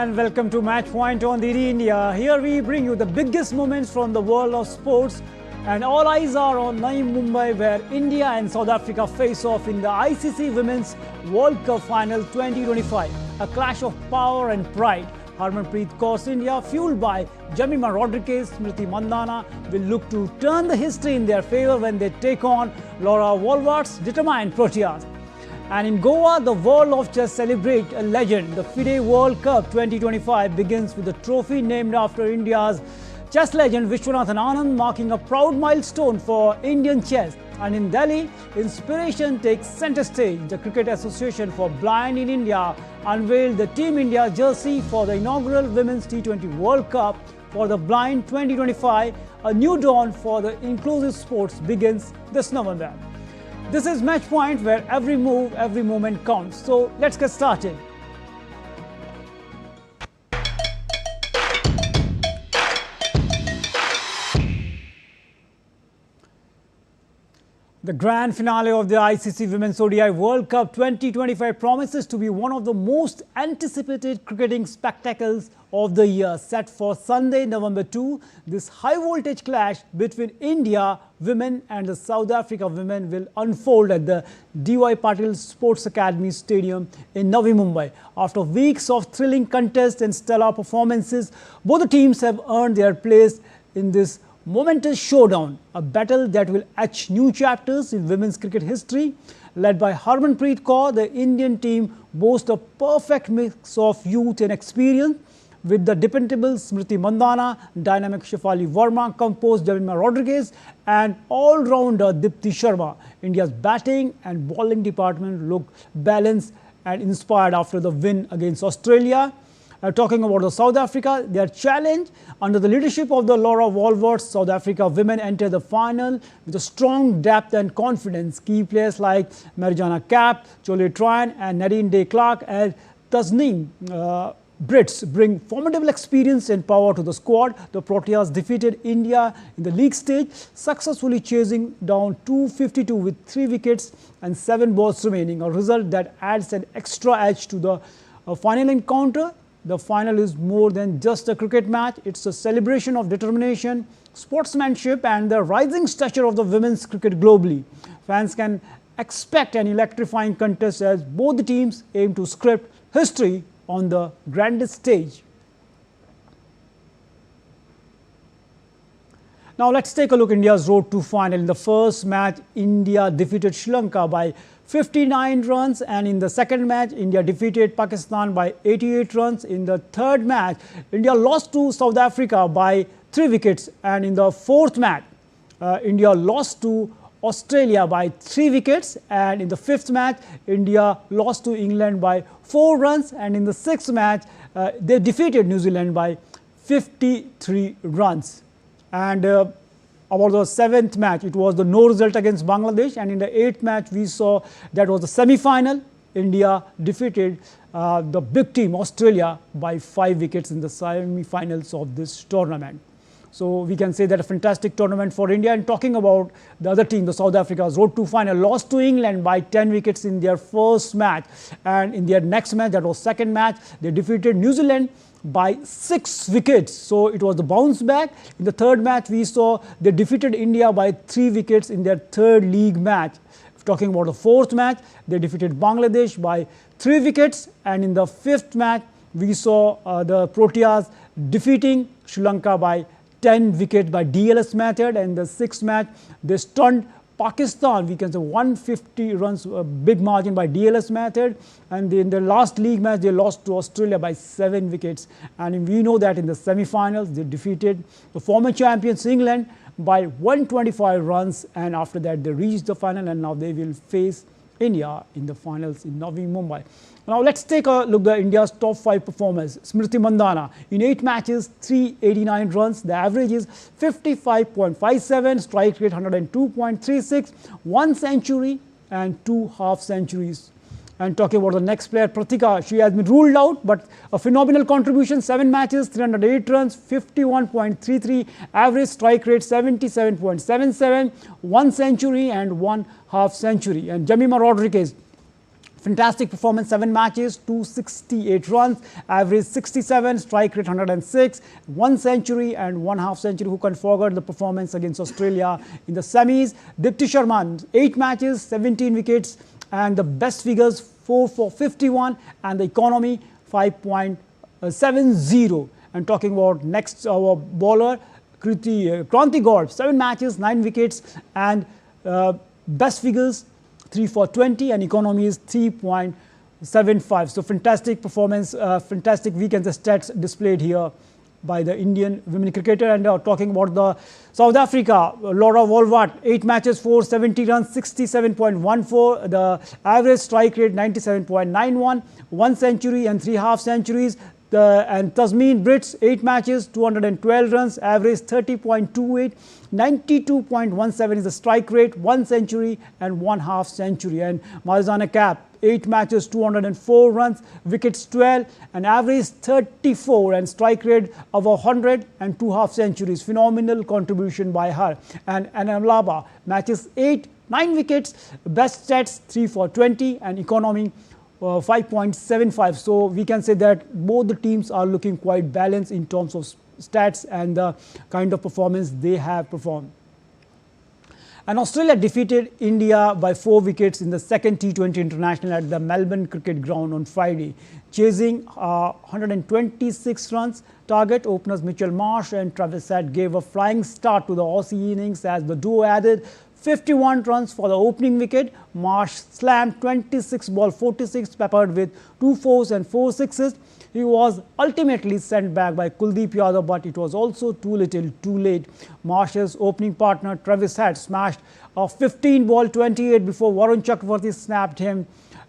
and welcome to Match Point on DD India. Here we bring you the biggest moments from the world of sports, and all eyes are on Navi Mumbai, where India and South Africa face off in the ICC Women's World Cup Final 2025. A clash of power and pride. Harmanpreet Kaur's India, fueled by Jemimah, Rodrigues, Smriti Mandhana, will look to turn the history in their favour when they take on Laura Wolvaart's determined Proteas. And in Goa, the world of chess celebrate a legend. The FIDE World Cup 2025 begins with a trophy named after India's chess legend Vishwanathan Anand, marking a proud milestone for Indian chess. And in Delhi, inspiration takes centre stage. The Cricket Association for Blind in India unveiled the Team India jersey for the inaugural Women's T20 World Cup for the Blind 2025. A new dawn for the inclusive sports begins this November. This is Match Point, where every move, every moment counts. So let's get started. The grand finale of the ICC Women's ODI World Cup 2025 promises to be one of the most anticipated cricketing spectacles of the year. Set for Sunday, November 2, this high-voltage clash between India women and the South Africa women will unfold at the D.Y. Patil Sports Academy Stadium in Navi Mumbai. After weeks of thrilling contests and stellar performances, both the teams have earned their place in this momentous showdown, a battle that will etch new chapters in women's cricket history. Led by Harmanpreet Kaur, the Indian team boasts a perfect mix of youth and experience, with the dependable Smriti Mandhana, dynamic Shafali Verma, composed Jemimah Rodrigues, and all-rounder Dipti Sharma. India's batting and bowling department look balanced and inspired after the win against Australia. Talking about the South Africa, their challenge under the leadership of the Laura Wolvaardt, South Africa women enter the final with a strong depth and confidence. Key players like Marjana Cap, Chole Tryon and Nadine Day Clark and Tasneem Brits bring formidable experience and power to the squad. The Proteas defeated India in the league stage, successfully chasing down 252 with 3 wickets and 7 balls remaining, a result that adds an extra edge to the final encounter. The final is more than just a cricket match. It's a celebration of determination, sportsmanship and the rising stature of the women's cricket globally. Fans can expect an electrifying contest as both the teams aim to script history on the grandest stage. Now let's take a look at India's road to final. In the first match, India defeated Sri Lanka by 59 runs, and in the second match, India defeated Pakistan by 88 runs. In the third match, India lost to South Africa by 3 wickets, and in the fourth match, India lost to Australia by 3 wickets, and in the fifth match, India lost to England by 4 runs, and in the sixth match, they defeated New Zealand by 53 runs. And about the seventh match, it was the no result against Bangladesh, and in the eighth match, we saw that was the semi-final. India defeated the big team Australia by 5 wickets in the semi-finals of this tournament. So we can say that a fantastic tournament for India. And talking about the other team, the South Africa's road to final, lost to England by 10 wickets in their first match, and in their next match, that was second match, they defeated New Zealand by 6 wickets. So it was the bounce back. In the third match, we saw they defeated India by 3 wickets in their third league match. Talking about the fourth match, they defeated Bangladesh by 3 wickets, and in the fifth match, we saw the Proteas defeating Sri Lanka by 10 wickets by DLS method, and the sixth match, they stunned Pakistan, we can say 150 runs, a big margin by DLS method, and in the last league match, they lost to Australia by 7 wickets. And we know that in the semi-finals, they defeated the former champions England by 125 runs, and after that, they reached the final, and now they will face India in the finals in Navi Mumbai. Now let's take a look at India's top 5 performers. Smriti Mandhana, in 8 matches, 389 runs. The average is 55.57, strike rate 102.36, 1 century and 2 half centuries. And talking about the next player, Pratika, she has been ruled out, but a phenomenal contribution, 7 matches, 308 runs, 51.33, average strike rate 77.77, 1 century and 1 half century. And Jemimah Rodrigues, Fantastic performance, 7 matches, 268 runs, average 67, strike rate 106, 1 century and 1 half century. Who can forget the performance against Australia in the semis? Dipti Sharma, 8 matches, 17 wickets, and the best figures 4 for 51, and the economy 5.70. And talking about next our bowler, Kranti Gaur, 7 matches, 9 wickets, and best figures 3 for 20, and economy is 3.75. So fantastic performance, fantastic weekend, the stats displayed here by the Indian women cricketer. And talking about the South Africa, Laura Wolvaardt, 8 matches, 470 runs, 67.14. The average strike rate 97.91, 1 century and 3 half centuries. And Tasmeen Brits, 8 matches, 212 runs, average 30.28, 92.17 is the strike rate, 1 century and 1 half century. And Marizana Cap, 8 matches, 204 runs, wickets 12, and average 34, and strike rate of 100 and 2 half centuries. Phenomenal contribution by her. And Laba, matches 8, 9 wickets, best stats 3 for 20, and economy 5.75. So we can say that both the teams are looking quite balanced in terms of stats and the kind of performance they have performed. And Australia defeated India by 4 wickets in the second T20 international at the Melbourne cricket ground on Friday. Chasing 126 runs target, openers Mitchell Marsh and Travis Head gave a flying start to the Aussie innings as the duo added 51 runs for the opening wicket. Marsh slammed 26 ball 46, peppered with 2 fours and 4 sixes. He was ultimately sent back by Kuldeep Yadav, but it was also too little too late. Marsh's opening partner Travis Head smashed a 15 ball 28 before Varun Chakravarti snapped him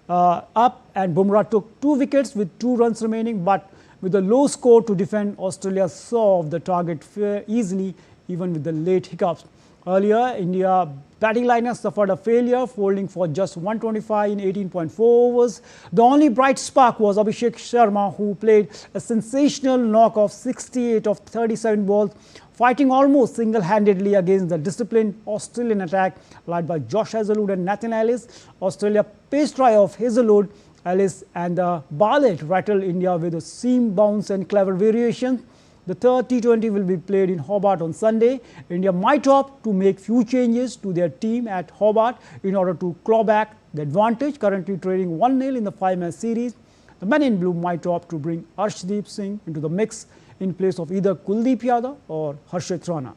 up, and Bumrah took 2 wickets with 2 runs remaining, but with a low score to defend, Australia saw off the target easily even with the late hiccups. Earlier, India batting lineup suffered a failure, folding for just 125 in 18.4 overs. The only bright spark was Abhishek Sharma, who played a sensational knock of 68 of 37 balls, fighting almost single-handedly against the disciplined Australian attack led by Josh Hazlewood and Nathan Ellis. Australia paced try of Hazlewood, Ellis and Bartlett rattled India with a seam bounce and clever variation. The third T20 will be played in Hobart on Sunday. India might opt to make few changes to their team at Hobart in order to claw back the advantage, currently trailing 1-0 in the 5-match series. The men in blue might opt to bring Arshdeep Singh into the mix in place of either Kuldeep Yadav or Harshit Rana.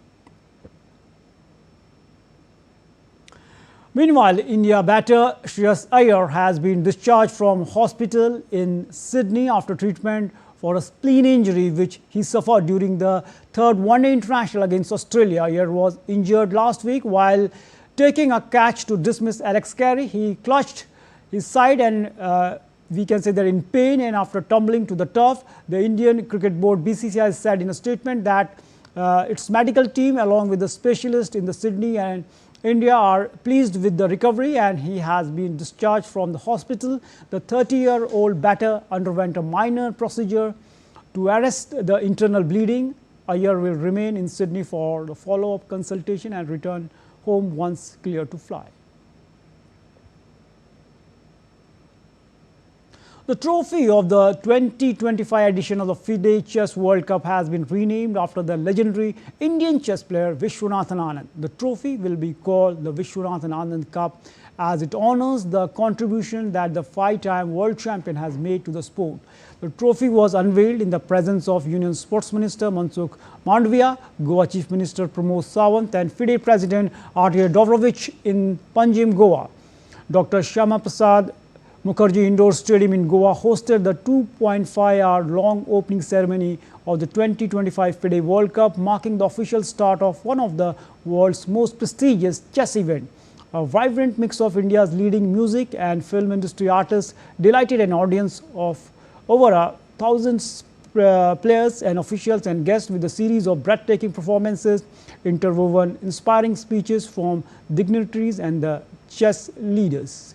Meanwhile, India batter Shreyas Iyer has been discharged from hospital in Sydney after treatment for a spleen injury which he suffered during the third one-day international against Australia. Iyer was injured last week while taking a catch to dismiss Alex Carey. He clutched his side and we can say they're in pain, and after tumbling to the turf, the Indian Cricket Board BCCI said in a statement that its medical team along with the specialist in the Sydney and India are pleased with the recovery, and he has been discharged from the hospital. The 30-year-old batter underwent a minor procedure to arrest the internal bleeding. Iyer will remain in Sydney for the follow-up consultation and return home once cleared to fly. The trophy of the 2025 edition of the FIDE Chess World Cup has been renamed after the legendary Indian chess player Vishwanathan Anand. The trophy will be called the Vishwanathan Anand Cup as it honors the contribution that the 5-time world champion has made to the sport. The trophy was unveiled in the presence of Union Sports Minister Mansukh Mandavia, Goa Chief Minister Pramod Sawant and FIDE President R.T. Dobrovich in Panjim, Goa. Dr. Shyama Prasad Mukherjee Indoor Stadium in Goa hosted the 2.5-hour-long opening ceremony of the 2025 FIDE World Cup, marking the official start of one of the world's most prestigious chess events. A vibrant mix of India's leading music and film industry artists delighted an audience of over 1,000 players and officials and guests with a series of breathtaking performances, interwoven inspiring speeches from dignitaries and the chess leaders.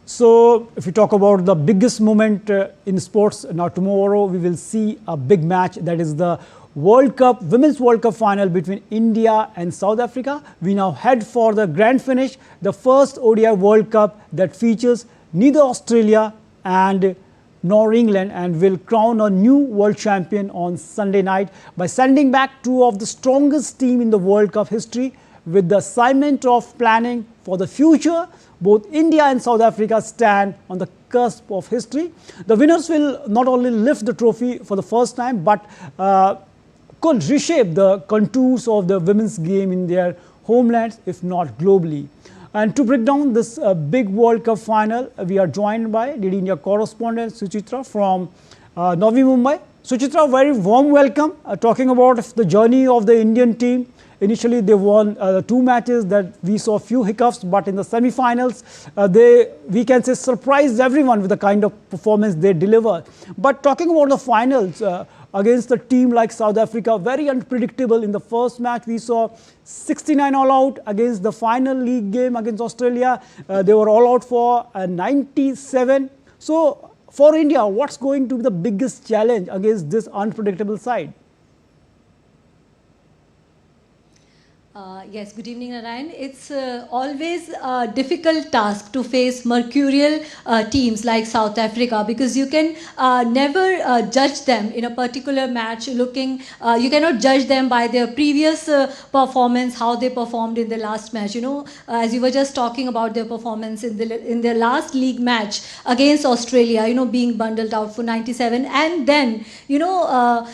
So, if we talk about the biggest moment in sports, now tomorrow we will see a big match, that is the Women's World Cup final between India and South Africa. We now head for the grand finish, the first ODI World Cup that features neither Australia and nor England, and will crown a new world champion on Sunday night by sending back two of the strongest teams in the World Cup history. With the assignment of planning for the future, both India and South Africa stand on the cusp of history. The winners will not only lift the trophy for the first time, but could reshape the contours of the women's game in their homelands, if not globally. And to break down this big World Cup final, we are joined by DD India correspondent Suchitra from Navi Mumbai. Suchitra, very warm welcome. Talking about the journey of the Indian team. Initially, they won 2 matches that we saw few hiccups, but in the semi-finals, we can say surprised everyone with the kind of performance they delivered. But talking about the finals, against a team like South Africa, very unpredictable. In the first match, we saw 69 all out. Against the final league game against Australia, they were all out for 97. So for India, what's going to be the biggest challenge against this unpredictable side? Yes, good evening, Narayan. It's always a difficult task to face mercurial teams like South Africa, because you can never judge them in a particular match you cannot judge them by their previous performance, how they performed in the last match. You know, as you were just talking about their performance in their last league match against Australia, you know, being bundled out for 97, and then, you know,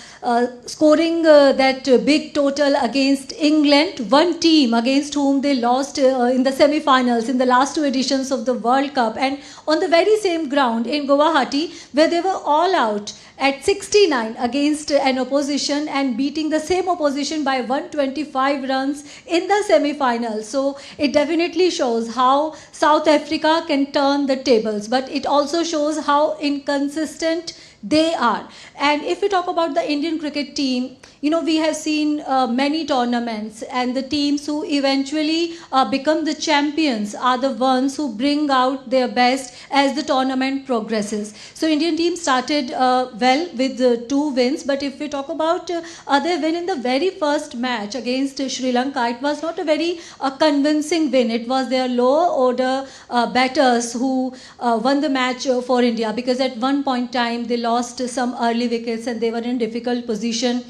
scoring that big total against England, one team against whom they lost in the semi-finals in the last 2 editions of the World Cup, and on the very same ground in Guwahati, where they were all out at 69 against an opposition and beating the same opposition by 125 runs in the semi-finals. So it definitely shows how South Africa can turn the tables, but it also shows how inconsistent they are. And if we talk about the Indian cricket team, you know, we have seen many tournaments, and the teams who eventually become the champions are the ones who bring out their best as the tournament progresses. So Indian team started well with 2 wins, but if we talk about their win in the very first match against Sri Lanka, it was not a very convincing win. It was their lower order batters who won the match for India, because at one point in time they lost some early wickets and they were in difficult position.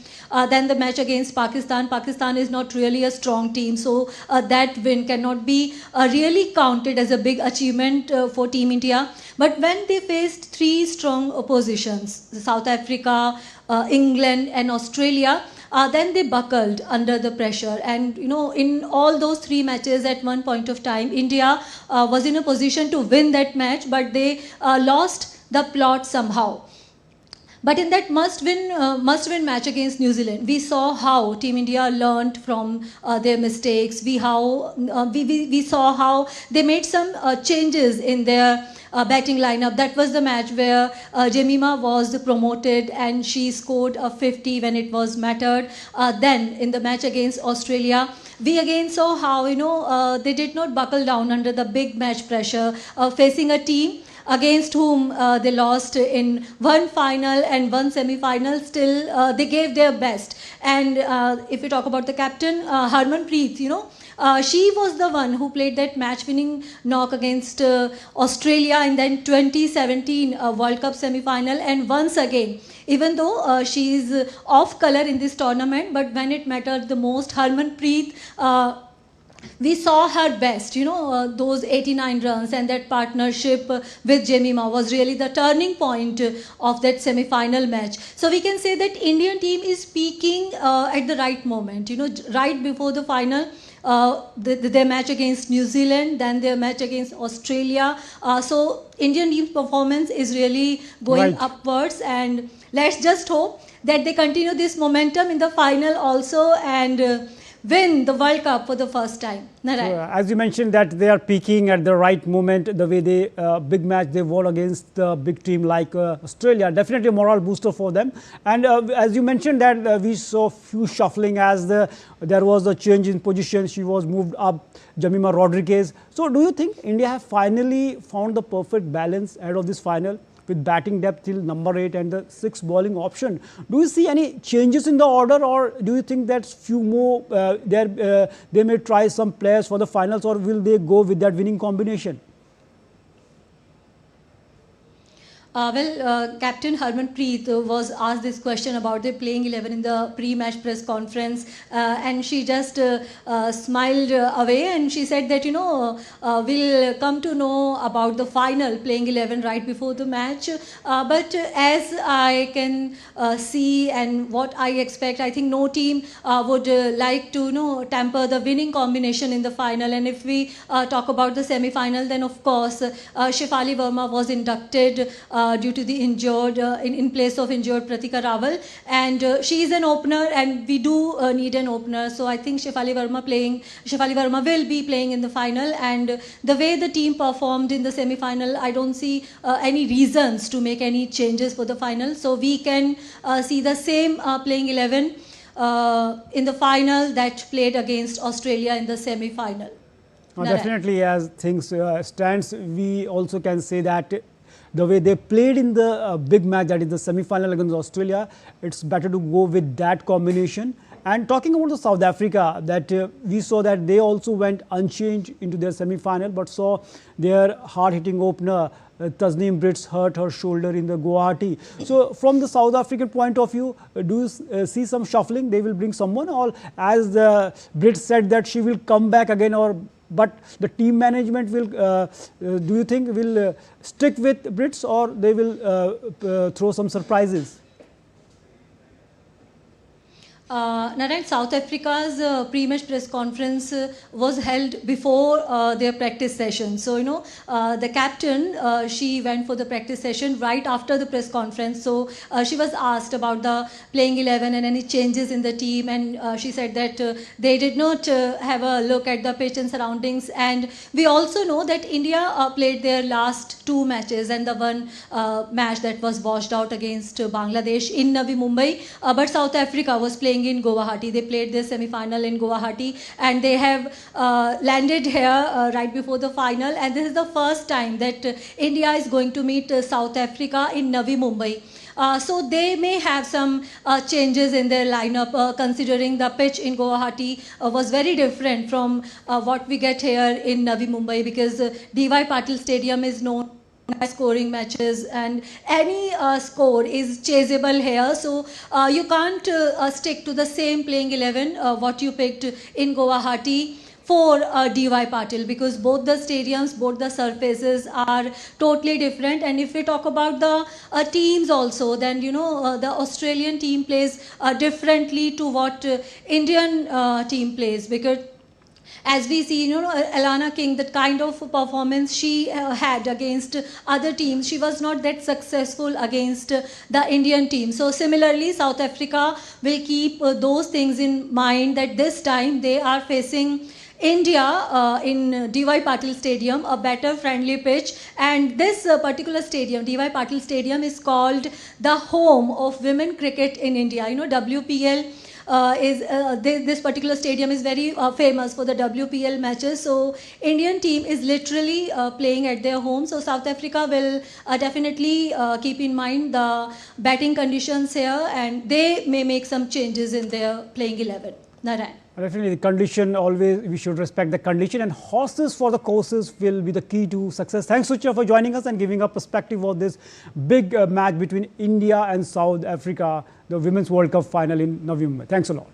Then the match against Pakistan. Pakistan is not really a strong team, so that win cannot be really counted as a big achievement for Team India. But when they faced 3 strong oppositions, South Africa, England and Australia, then they buckled under the pressure. And you know, in all those 3 matches at one point of time, India was in a position to win that match, but they lost the plot somehow. But in that must-win match against New Zealand, we saw how Team India learned from their mistakes. We saw how they made some changes in their batting lineup. That was the match where Jemimah was promoted and she scored a 50 when it was mattered. Then in the match against Australia, we again saw how, you know, they did not buckle down under the big match pressure, facing a team against whom they lost in 1 final and 1 semi-final. Still they gave their best. And if we talk about the captain, Harmanpreet, you know, she was the one who played that match-winning knock against Australia in the 2017 World Cup semi-final. And once again, even though she is off color in this tournament, but when it mattered the most, Harmanpreet, we saw her best. You know, those 89 runs and that partnership with Jemimah was really the turning point of that semi-final match. So we can say that Indian team is peaking at the right moment, you know, right before the final. Their match against New Zealand, then their match against Australia. So Indian team's performance is really going upwards, and let's just hope that they continue this momentum in the final also and win the World Cup for the first time. Narayan. So, as you mentioned that they are peaking at the right moment, the way they big match they won against a big team like Australia, definitely a moral booster for them. And as you mentioned that we saw few shuffling as there was a change in position. She was moved up, Jemimah Rodrigues. So do you think India have finally found the perfect balance ahead of this final? with batting depth till number 8 and the 6th bowling option. Do you see any changes in the order, or do you think that few more they may try some players for the finals, or will they go with that winning combination? Captain Harmanpreet was asked this question about the playing 11 in the pre-match press conference, and she just smiled away, and she said that, we'll come to know about the final playing 11 right before the match. But as I can see and what I expect, I think no team would like to tamper the winning combination in the final. And if we talk about the semi-final, then of course Shafali Verma was inducted due to the injured, in place of injured Pratika Rawal, and she is an opener, and we do need an opener. So I think Shafali Verma will be playing in the final, and the way the team performed in the semi-final, I don't see any reasons to make any changes for the final. So we can see the same playing 11 in the final that played against Australia in the semi-final. Definitely, as things stands, we also can say that the way they played in the big match, that is the semi-final against Australia, it's better to go with that combination. And talking about the South Africa, that we saw that they also went unchanged into their semi-final, but saw their hard-hitting opener Tasneem Brits hurt her shoulder in the Guwahati. So from the South African point of view, do you see some shuffling? They will bring someone, or as the Brits said that she will come back again, or but the team management will, do you think will stick with Brits, or they will throw some surprises? Narayan, South Africa's pre-match press conference was held before their practice session. So, the captain, she went for the practice session right after the press conference. So, she was asked about the playing 11 and any changes in the team. And she said that they did not have a look at the pitch and surroundings. And we also know that India played their last 2 matches and the one match that was washed out against Bangladesh in Navi Mumbai. But South Africa was playing in Guwahati. They played their semi-final in Guwahati, and they have landed here right before the final, and this is the first time that India is going to meet South Africa in Navi Mumbai. So they may have some changes in their lineup, considering the pitch in Guwahati was very different from what we get here in Navi Mumbai, because DY Patil Stadium is known scoring matches, and any score is chaseable here, so you can't stick to the same playing 11 what you picked in Guwahati for DY Patil, because both the stadiums, both the surfaces are totally different. And if we talk about the teams also, then the Australian team plays differently to what Indian team plays, because as we see, Alana King, that kind of performance she had against other teams, she was not that successful against the Indian team. So similarly, South Africa will keep those things in mind, that this time they are facing India in DY Patil Stadium, a better friendly pitch. And this particular stadium, DY Patil Stadium, is called the home of women cricket in India. WPL this particular stadium is very famous for the WPL matches. So Indian team is literally playing at their home. So South Africa will definitely keep in mind the batting conditions here, and they may make some changes in their playing 11. Narayan. Definitely, the condition, always we should respect the condition, and horses for the courses will be the key to success. Thanks, Sucha, for joining us and giving a perspective of this big match between India and South Africa, the Women's World Cup final in Navi Mumbai. Thanks a lot.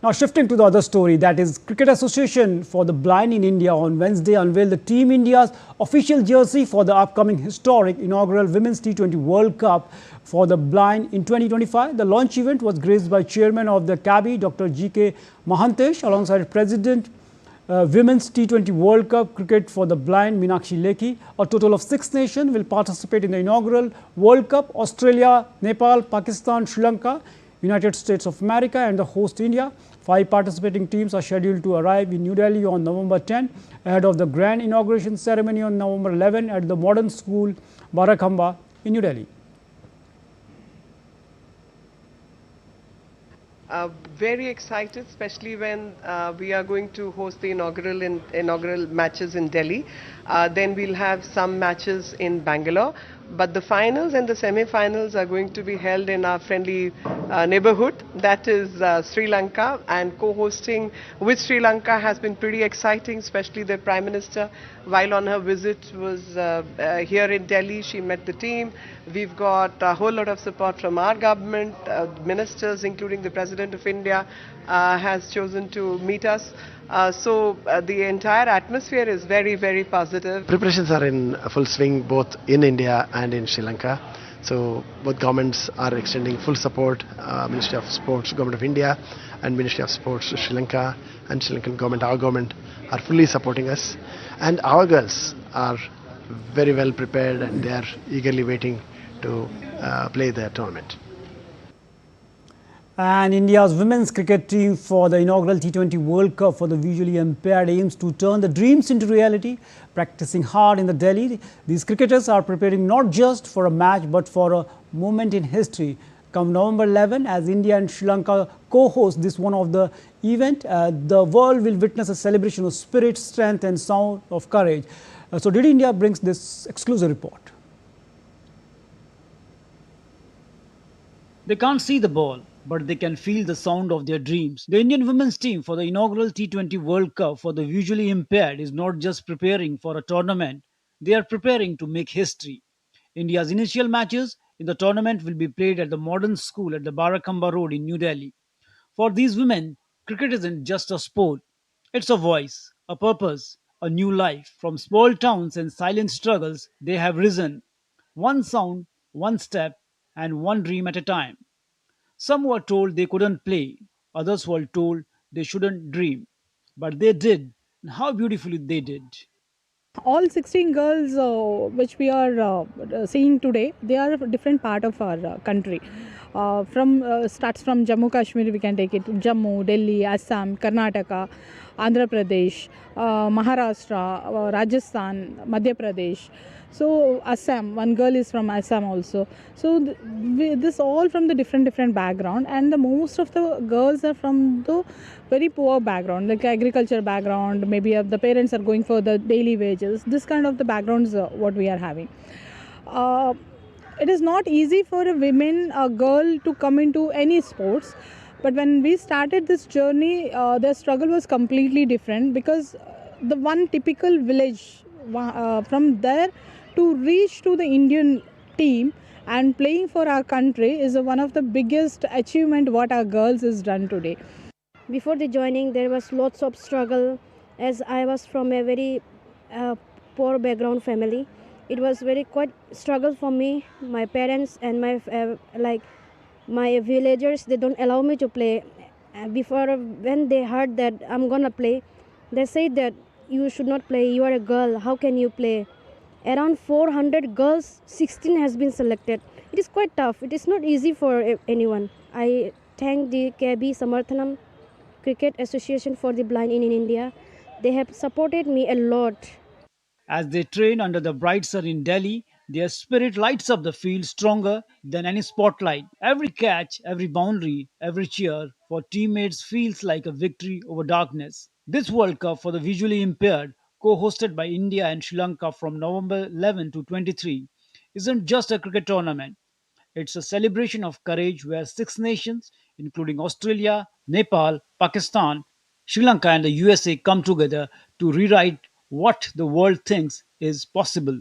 Now shifting to the other story, that is Cricket Association for the Blind in India on Wednesday unveiled the Team India's official jersey for the upcoming historic inaugural Women's T20 World Cup for the blind in 2025. The launch event was graced by Chairman of the CABI, Dr. G.K. Mahantesh, alongside President Women's T20 World Cup Cricket for the Blind, Meenakshi Lekhi. A total of 6 nations will participate in the inaugural World Cup: Australia, Nepal, Pakistan, Sri Lanka, United States of America and the host India. 5 participating teams are scheduled to arrive in New Delhi on November 10 ahead of the grand inauguration ceremony on November 11 at the Modern School, Barakhamba in New Delhi. Very excited, especially when we are going to host the inaugural matches in Delhi. Then we'll have some matches in Bangalore. But the finals and the semi-finals are going to be held in our friendly neighborhood, that is Sri Lanka, and co-hosting with Sri Lanka has been pretty exciting, especially the Prime Minister, while on her visit, was here in Delhi. She met the team. We've got a whole lot of support from our government. Ministers, including the President of India, has chosen to meet us. So the entire atmosphere is very, very positive. Preparations are in full swing both in India and in Sri Lanka. So both governments are extending full support. Ministry of Sports, Government of India, and Ministry of Sports, Sri Lanka, and Sri Lankan government, our government, are fully supporting us. And our girls are very well prepared and they are eagerly waiting to play their tournament. And India's women's cricket team for the inaugural T20 World Cup for the visually impaired aims to turn the dreams into reality. Practicing hard in the Delhi, these cricketers are preparing not just for a match but for a moment in history. Come November 11, as India and Sri Lanka co-host this one of the event, the world will witness a celebration of spirit, strength and sound of courage. So DD India brings this exclusive report. They can't see the ball, but they can feel the sound of their dreams. The Indian women's team for the inaugural T20 World Cup for the visually impaired is not just preparing for a tournament, they are preparing to make history. India's initial matches in the tournament will be played at the modern school at the Barakamba Road in New Delhi. For these women, cricket isn't just a sport, it's a voice, a purpose, a new life. From small towns and silent struggles, they have risen, one sound, one step, and one dream at a time. Some were told they couldn't play, others were told they shouldn't dream. But they did, and how beautifully they did. All 16 girls which we are seeing today, they are a different part of our country. Starts from Jammu Kashmir, we can take it Jammu, Delhi, Assam, Karnataka, Andhra Pradesh, Maharashtra, Rajasthan, Madhya Pradesh. So Assam, one girl is from Assam also. So this all from the different background, and the most of the girls are from the very poor background, like agriculture background. Maybe the parents are going for the daily wages. This kind of the backgrounds what we are having. It is not easy for a girl to come into any sports. But when we started this journey, the struggle was completely different, because the one typical village, from there to reach to the Indian team and playing for our country is one of the biggest achievement what our girls has done today. Before the joining, there was lots of struggle, as I was from a very poor background family. It was very quite struggle for me. My parents and my villagers, they don't allow me to play. Before, when they heard that I'm gonna play, they said that you should not play, you are a girl, how can you play? Around 400 girls, 16 has been selected. It is quite tough. It is not easy for anyone. I thank the KB Samarthanam Cricket Association for the Blind in India. They have supported me a lot. As they train under the bright sun in Delhi, their spirit lights up the field stronger than any spotlight. Every catch, every boundary, every cheer for teammates feels like a victory over darkness. This World Cup for the visually impaired, co-hosted by India and Sri Lanka from November 11 to 23, isn't just a cricket tournament. It's a celebration of courage where six nations, including Australia, Nepal, Pakistan, Sri Lanka, and the USA, come together to rewrite what the world thinks is possible.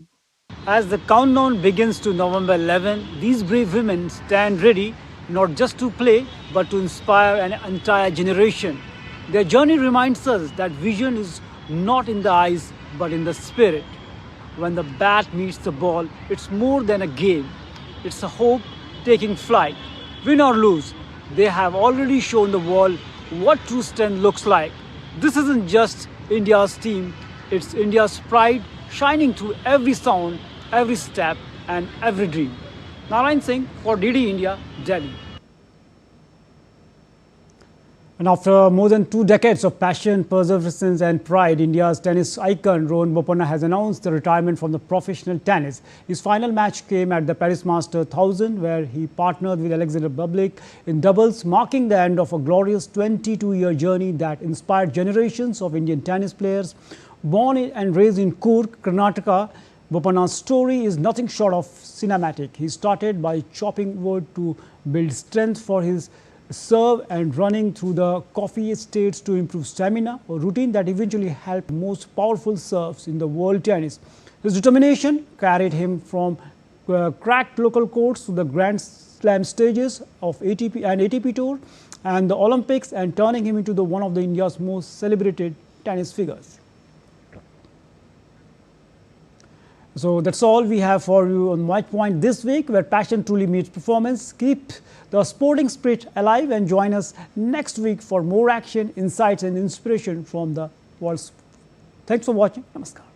As the countdown begins to November 11, these brave women stand ready not just to play but to inspire an entire generation. Their journey reminds us that vision is not in the eyes but in the spirit. When the bat meets the ball, it's more than a game. It's a hope taking flight. Win or lose, they have already shown the world what true strength looks like. This isn't just India's team, it's India's pride shining through every sound, every step, and every dream. Narayan Singh for DD India, Delhi. And after more than 2 decades of passion, perseverance and pride, India's tennis icon Rohan Bopanna has announced the retirement from the professional tennis. His final match came at the Paris Masters 1000, where he partnered with Alexander Bublik in doubles, marking the end of a glorious 22-year journey that inspired generations of Indian tennis players. Born and raised in Coorg, Karnataka, Bopana's story is nothing short of cinematic. He started by chopping wood to build strength for his serve and running through the coffee estates to improve stamina, a routine that eventually helped most powerful serves in the world tennis. His determination carried him from cracked local courts to the Grand Slam stages of ATP and ATP Tour and the Olympics, and turning him into one of India's most celebrated tennis figures. So that's all we have for you on Match Point this week, where passion truly meets performance. Keep the sporting spirit alive and join us next week for more action, insights and inspiration from the world's. Thanks for watching. Namaskar.